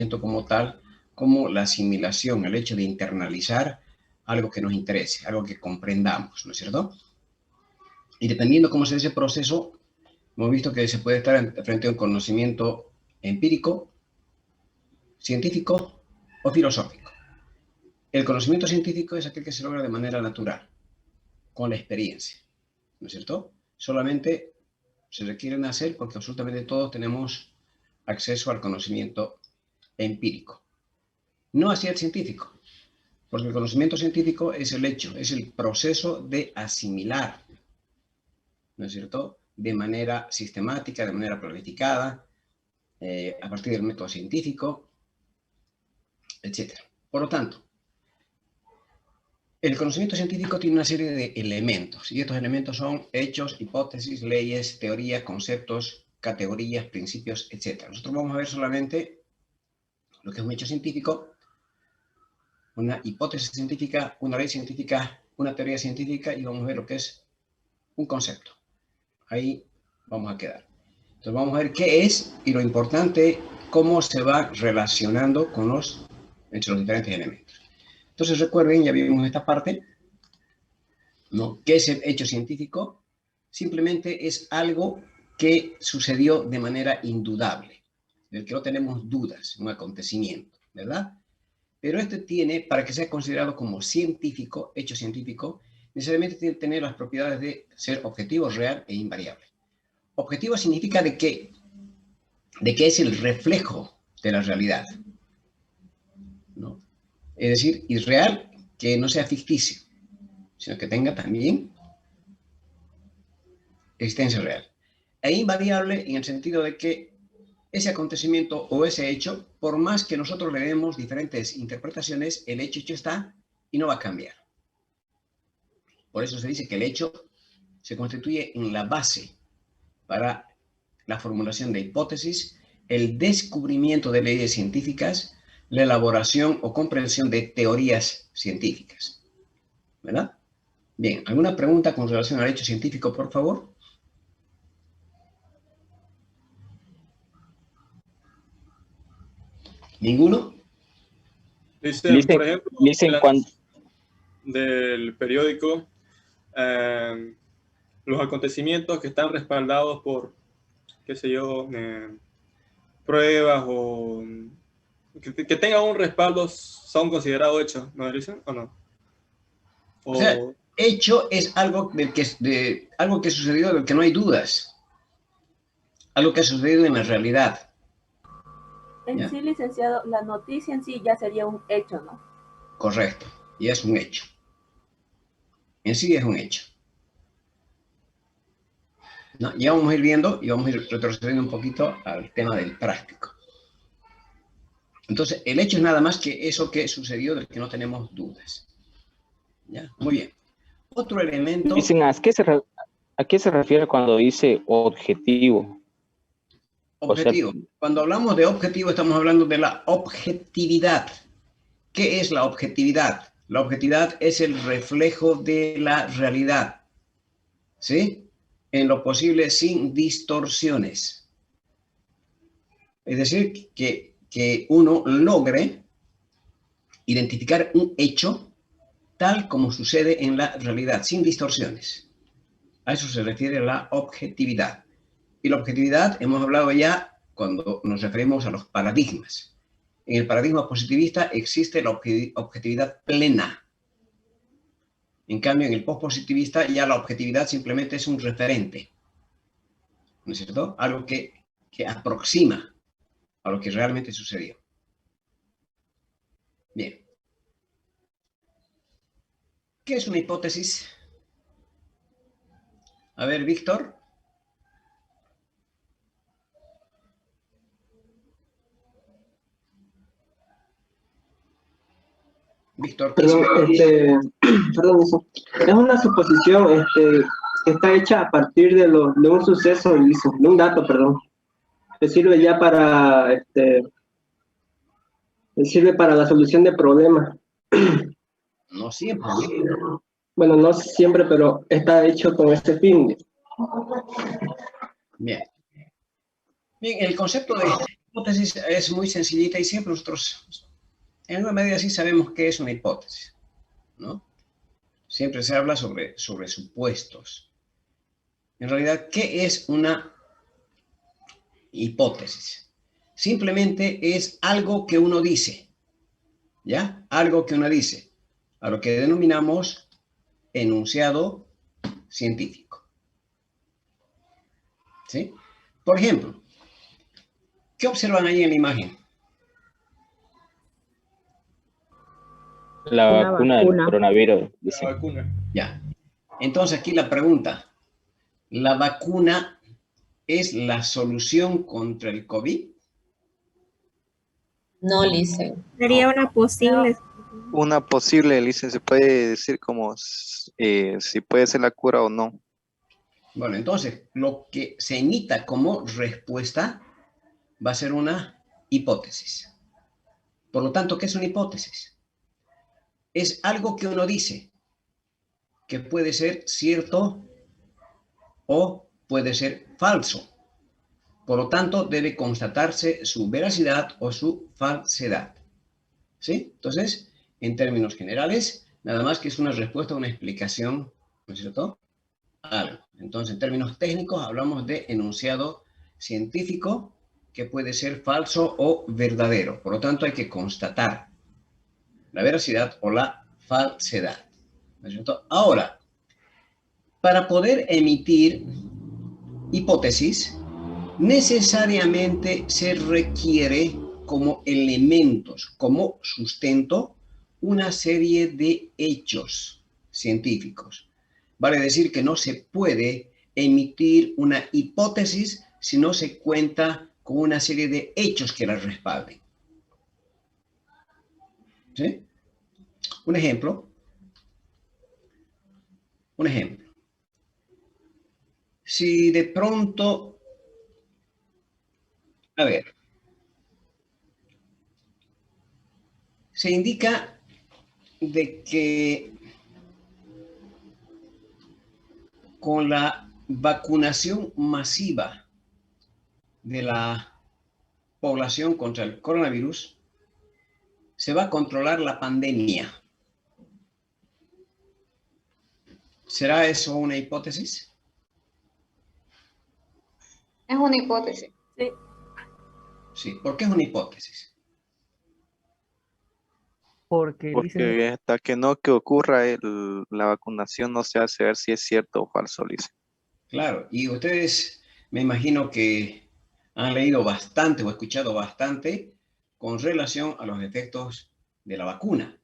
como tal, como la asimilación, el hecho de internalizar algo que nos interese, algo que comprendamos, ¿no es cierto? Y dependiendo cómo sea ese proceso, hemos visto que se puede estar frente a un conocimiento empírico, científico o filosófico. El conocimiento científico es aquel que se logra de manera natural, con la experiencia, ¿no es cierto? Solamente se requiere nacer porque absolutamente todos tenemos acceso al conocimiento empírico. No así el científico, porque el conocimiento científico es el hecho, es el proceso de asimilar, ¿no es cierto?, de manera sistemática, de manera planificada, a partir del método científico, etc. Por lo tanto, el conocimiento científico tiene una serie de elementos, y estos elementos son hechos, hipótesis, leyes, teorías, conceptos, categorías, principios, etc. Nosotros vamos a ver solamente lo que es un hecho científico, una hipótesis científica, una ley científica, una teoría científica, y vamos a ver lo que es un concepto. Ahí vamos a quedar. Entonces vamos a ver qué es, y lo importante, cómo se va relacionando entre los diferentes elementos. Entonces recuerden, ya vimos esta parte, ¿no? ¿Qué es el hecho científico? Simplemente es algo que sucedió de manera indudable, del que no tenemos dudas, un acontecimiento, ¿verdad? Pero este tiene, para que sea considerado como científico, hecho científico, necesariamente tiene que tener las propiedades de ser objetivo, real e invariable. Objetivo significa de que es el reflejo de la realidad, ¿no? Es decir, irreal, que no sea ficticio, sino que tenga también existencia real. E invariable en el sentido de que ese acontecimiento o ese hecho, por más que nosotros le demos diferentes interpretaciones, el hecho está y no va a cambiar. Por eso se dice que el hecho se constituye en la base para la formulación de hipótesis, el descubrimiento de leyes científicas, la elaboración o comprensión de teorías científicas. ¿Verdad? Bien, ¿alguna pregunta con relación al hecho científico, por favor? ¿Ninguno? Dicen, por ejemplo, dicen cuando... del periódico, los acontecimientos que están respaldados por, qué sé yo, pruebas o que tengan un respaldo son considerados hechos, ¿no dicen o no? O sea, hecho es algo algo que sucedió, del que no hay dudas. Algo que ha sucedido en la realidad. En sí, licenciado, la noticia en sí ya sería un hecho, ¿no? Correcto, y es un hecho. En sí es un hecho. ¿No? Ya vamos a ir viendo y vamos a ir retrocediendo un poquito al tema del práctico. Entonces, el hecho es nada más que eso que sucedió del que no tenemos dudas. ¿Ya? Muy bien. Otro elemento... Dicen, ¿a qué se refiere cuando dice objetivo? Objetivo. O sea, cuando hablamos de objetivo, estamos hablando de la objetividad. ¿Qué es la objetividad? La objetividad es el reflejo de la realidad, ¿sí? En lo posible sin distorsiones. Es decir, que uno logre identificar un hecho tal como sucede en la realidad, sin distorsiones. A eso se refiere la objetividad. Y la objetividad hemos hablado ya cuando nos referimos a los paradigmas. En el paradigma positivista existe la objetividad plena. En cambio, en el postpositivista ya la objetividad simplemente es un referente. ¿No es cierto? Algo que aproxima a lo que realmente sucedió. Bien. ¿Qué es una hipótesis? A ver, Víctor. Víctor, perdón, perdón, es una suposición que está hecha a partir de un suceso, de un dato, perdón, que sirve ya para, sirve para la solución de problemas. No siempre. Bueno, no siempre, pero está hecho con este fin. Bien. Bien, el concepto de hipótesis es muy sencillita y siempre nosotros, en alguna medida sí sabemos qué es una hipótesis, ¿no? Siempre se habla sobre supuestos. En realidad, ¿qué es una hipótesis? Simplemente es algo que uno dice, ¿ya? Algo que uno dice, a lo que denominamos enunciado científico. ¿Sí? Por ejemplo, ¿qué observan ahí en la imagen? La Una vacuna del vacuna. coronavirus, La dice. vacuna. Ya. Entonces aquí la pregunta, ¿la vacuna es la solución contra el COVID? No, Licen. Sería una posible. Una posible, Licen, se puede decir como si puede ser la cura o no. Bueno, entonces, lo que se emita como respuesta va a ser una hipótesis. Por lo tanto, ¿qué es una hipótesis? Es algo que uno dice, que puede ser cierto o puede ser falso. Por lo tanto, debe constatarse su veracidad o su falsedad. ¿Sí? Entonces, en términos generales, nada más que es una respuesta, una explicación, ¿no es cierto? Algo. Entonces, en términos técnicos, hablamos de enunciado científico que puede ser falso o verdadero. Por lo tanto, hay que constatar la veracidad o la falsedad. ¿No es cierto? Ahora, para poder emitir hipótesis, necesariamente se requiere como elementos, como sustento, una serie de hechos científicos. Vale decir que no se puede emitir una hipótesis si no se cuenta con una serie de hechos que la respalden. ¿Sí? Un ejemplo. Si de pronto, a ver, se indica de que con la vacunación masiva de la población contra el coronavirus, se va a controlar la pandemia. ¿Será eso una hipótesis? Es una hipótesis. Sí. Sí. ¿Por qué es una hipótesis? Porque Porque hasta que no que ocurra la vacunación no se hace ver si es cierto o falso, Licen. Claro, y ustedes me imagino que han leído bastante o escuchado bastante con relación a los efectos de la vacuna.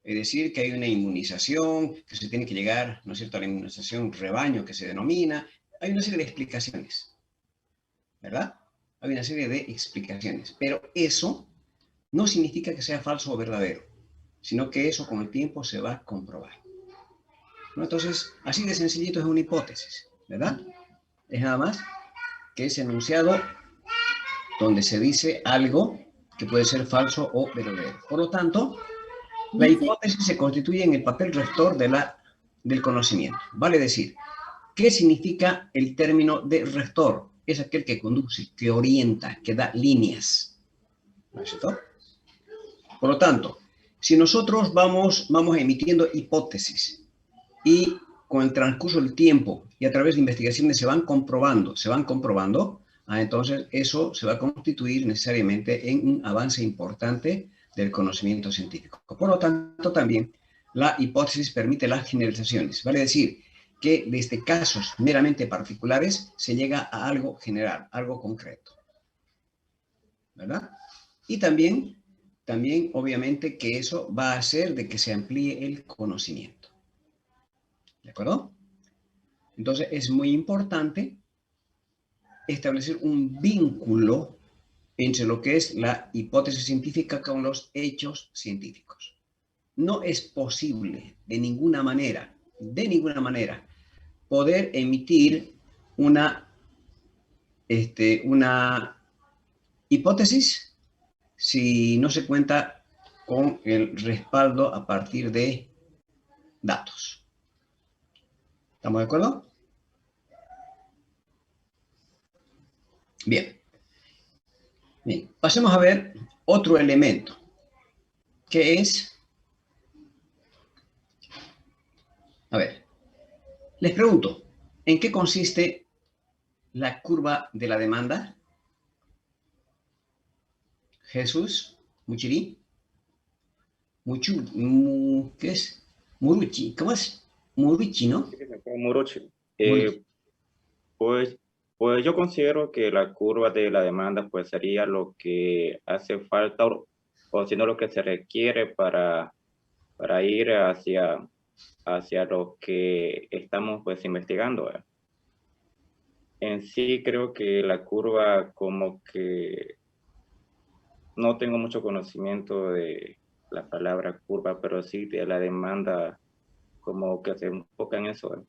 Es decir, que hay una inmunización, que se tiene que llegar, ¿no es cierto?, a la inmunización rebaño que se denomina. Hay una serie de explicaciones, ¿verdad? Hay una serie de explicaciones, pero eso no significa que sea falso o verdadero, sino que eso con el tiempo se va a comprobar, ¿no? Entonces, así de sencillito es una hipótesis, ¿verdad? Es nada más que ese enunciado donde se dice algo que puede ser falso o verdadero. Por lo tanto, la hipótesis se constituye en el papel rector del conocimiento. Vale decir, ¿qué significa el término de rector? Es aquel que conduce, que orienta, que da líneas. ¿No es cierto? Por lo tanto, si nosotros vamos emitiendo hipótesis y con el transcurso del tiempo y a través de investigaciones se van comprobando, entonces eso se va a constituir necesariamente en un avance importante del conocimiento científico. Por lo tanto, también la hipótesis permite las generalizaciones. Vale decir que desde casos meramente particulares se llega a algo general, algo concreto. ¿Verdad? Y también obviamente que eso va a hacer de que se amplíe el conocimiento. ¿De acuerdo? Entonces es muy importante establecer un vínculo entre lo que es la hipótesis científica con los hechos científicos. No es posible de ninguna manera, poder emitir una hipótesis si no se cuenta con el respaldo a partir de datos. ¿Estamos de acuerdo? Bien. Bien, pasemos a ver otro elemento, que es, a ver, les pregunto, ¿en qué consiste la curva de la demanda? Jesús, Muchiri, ¿qué es? Muruchi, ¿cómo es? Muruchi, ¿no? Murochi. Muruchi. Pues, pues yo considero que la curva de la demanda pues sería lo que hace falta o si no lo que se requiere para ir hacia lo que estamos pues investigando. En sí creo que la curva como que no tengo mucho conocimiento de la palabra curva, pero sí de la demanda como que se enfoca en eso.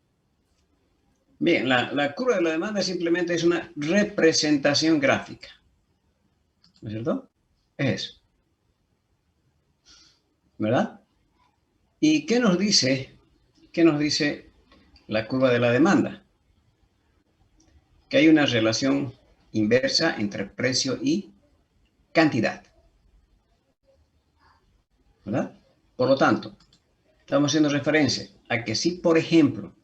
Bien, la curva de la demanda simplemente es una representación gráfica. ¿No es cierto? Es eso. ¿Verdad? ¿Y qué nos dice la curva de la demanda? Que hay una relación inversa entre precio y cantidad. ¿Verdad? Por lo tanto, estamos haciendo referencia a que si, por ejemplo,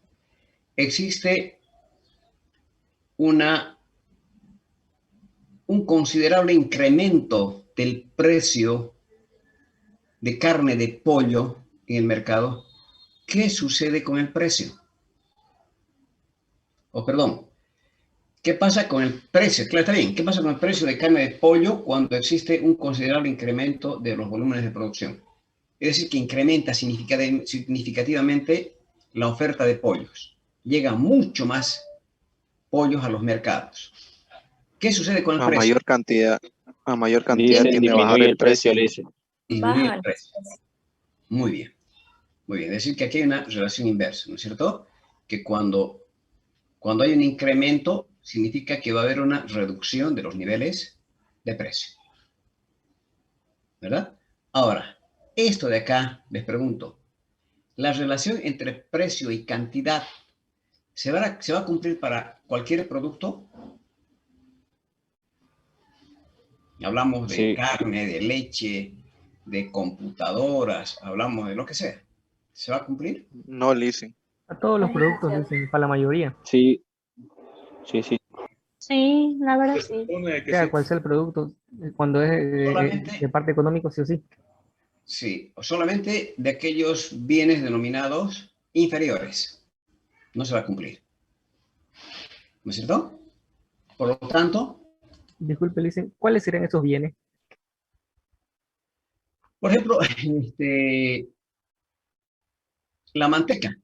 existe un considerable incremento del precio de carne de pollo en el mercado, ¿qué sucede con el precio? Perdón, ¿qué pasa con el precio? Claro, está bien. ¿Qué pasa con el precio de carne de pollo cuando existe un considerable incremento de los volúmenes de producción? Es decir, que incrementa significativamente la oferta de pollos. Llega mucho más pollos a los mercados. ¿Qué sucede con el precio? A mayor cantidad Dicen tiende a bajar disminuye el el precio, precio. le dicen. Disminuye Baja el el precio. Muy bien. Muy bien. Es decir, que aquí hay una relación inversa, ¿no es cierto? Que cuando hay un incremento, significa que va a haber una reducción de los niveles de precio. ¿Verdad? Ahora, esto de acá, les pregunto, ¿la relación entre precio y cantidad se va a cumplir para cualquier producto? Hablamos de Sí, carne, de leche, de computadoras, hablamos de lo que sea. ¿Se va a cumplir? No, Listen. A todos los Es productos, licenciado. dicen, para la mayoría, sí, sí, sí. Sí, la verdad Se sí. supone que sea sí. cual sea el producto, cuando es de Solamente, parte económico, sí o sí. sí, solamente de aquellos bienes denominados inferiores. No se va a cumplir. ¿No es cierto? Por lo tanto, Disculpe, dicen, ¿cuáles serían esos bienes? por ejemplo, la manteca,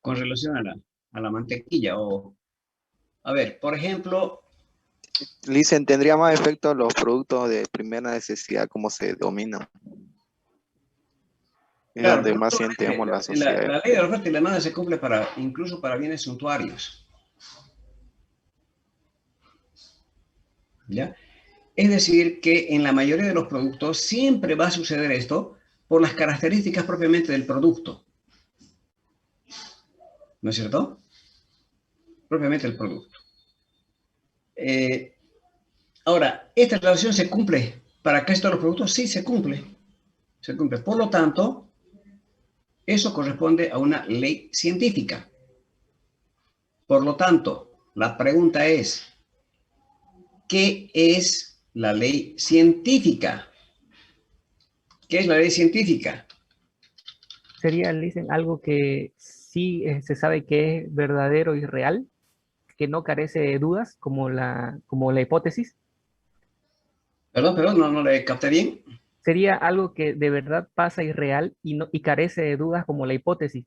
con relación a la mantequilla. A ver, por ejemplo, Listen, tendría más efecto los productos de primera necesidad, como se denominan. Es claro, donde más sientemos la sociedad. la ley de la oferta y la demanda se cumple incluso para bienes suntuarios. ¿Ya? Es decir, que en la mayoría de los productos siempre va a suceder esto por las características propiamente del producto. ¿No es cierto? Propiamente el producto. Ahora, ¿esta relación se cumple para casi todos los productos? Sí, se cumple. Se cumple. Por lo tanto, eso corresponde a una ley científica. Por lo tanto, la pregunta es, ¿qué es la ley científica? ¿Qué es la ley científica? Sería, dicen, algo que sí se sabe que es verdadero y real, que no carece de dudas, como la hipótesis. Perdón, no le capté bien. Sería algo que de verdad pasa y real y, no, y carece de dudas, como la hipótesis.